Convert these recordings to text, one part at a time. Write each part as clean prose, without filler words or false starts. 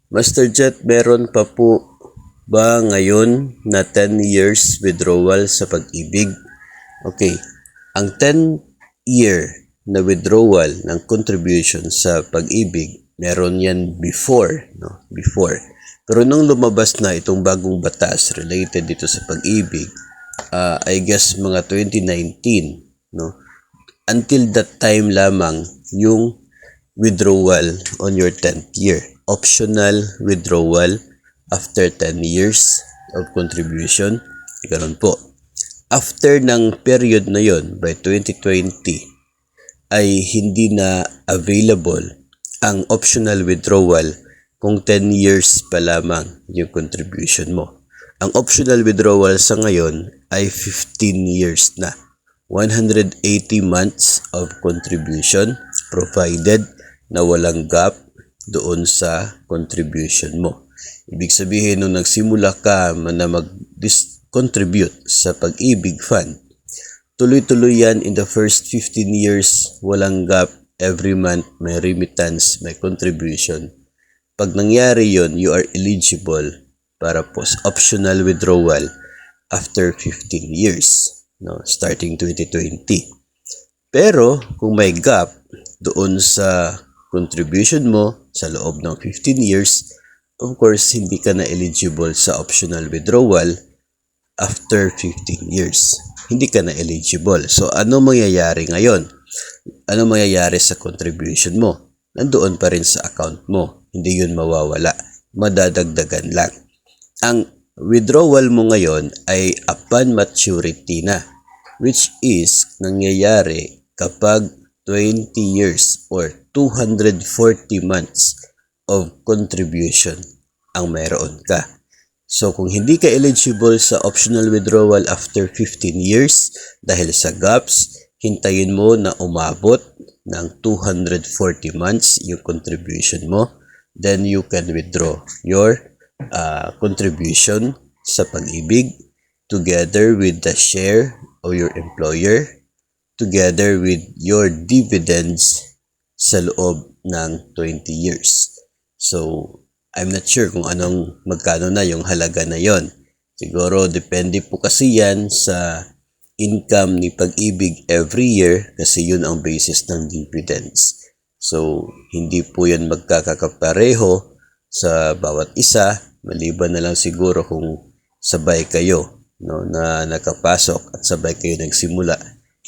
Master Jet, meron pa po ba ngayon na 10 years withdrawal sa pag-ibig? Okay, ang 10-year na withdrawal ng contribution sa pag-ibig, meron yan before, no? Before. Pero nung lumabas na itong bagong batas related dito sa pag-ibig, I guess mga 2019, no? Until that time lamang yung withdrawal on your 10th year. Optional withdrawal after 10 years of contribution. Ganun po. After ng period na yon by 2020 ay hindi na available ang optional withdrawal kung 10 years pa lamang yung contribution mo. Ang optional withdrawal sa ngayon ay 15 years na. 180 months of contribution provided na walang gap doon sa contribution mo. Ibig sabihin, nung nagsimula ka na mag-contribute sa pag-ibig fund, tuloy-tuloy yan in the first 15 years, walang gap, every month may remittance, may contribution. Pag nangyari yon, you are eligible para post-optional withdrawal after 15 years, no, starting 2020. Pero kung may gap doon sa contribution mo sa loob ng 15 years, of course, hindi ka na eligible sa optional withdrawal after 15 years. Hindi ka na eligible. So, ano mangyayari ngayon? Ano mangyayari sa contribution mo? Nandoon pa rin sa account mo. Hindi yun mawawala. Madadagdagan lang. Ang withdrawal mo ngayon ay upon maturity na, which is nangyayari kapag 20 years or 240 months of contribution ang mayroon ka. So, kung hindi ka eligible sa optional withdrawal after 15 years dahil sa gaps, hintayin mo na umabot ng 240 months yung contribution mo. Then, you can withdraw your contribution sa pag-ibig together with the share of your employer, together with your dividends sa loob ng 20 years. So, I'm not sure kung magkano na yung halaga na yon. Siguro, depende po kasi yan sa income ni Pag-ibig every year kasi yun ang basis ng dividends. So, hindi po yan magkakapareho sa bawat isa, maliban na lang siguro kung sabay kayo, no, na nakapasok at sabay kayo nagsimula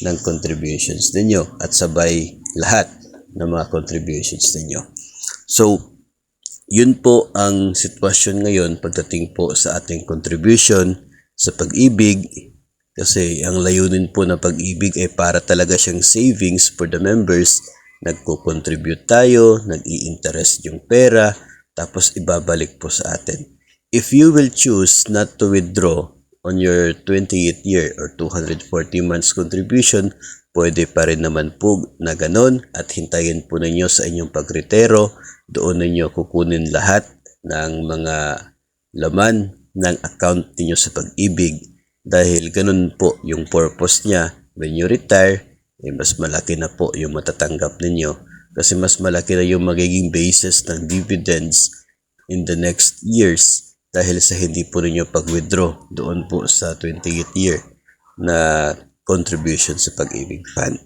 ng contributions ninyo at sabay lahat ng mga contributions ninyo. So, yun po ang sitwasyon ngayon pagdating po sa ating contribution sa Pag-ibig, kasi ang layunin po ng Pag-ibig ay para talaga siyang savings for the members. Nagko-contribute tayo, nag-i-interest yung pera, tapos ibabalik po sa atin. If you will choose not to withdraw on your 28th year or 240 months contribution, pwede pa rin naman po na ganon at hintayin po ninyo sa inyong pagretiro. Doon ninyo kukunin lahat ng mga laman ng account ninyo sa Pag-ibig dahil ganun po yung purpose niya. When you retire, mas malaki na po yung matatanggap ninyo kasi mas malaki na yung magiging basis ng dividends in the next years dahil sa hindi po ninyo pag-withdraw doon po sa 28th year na contribution sa Pag-ibig Fund.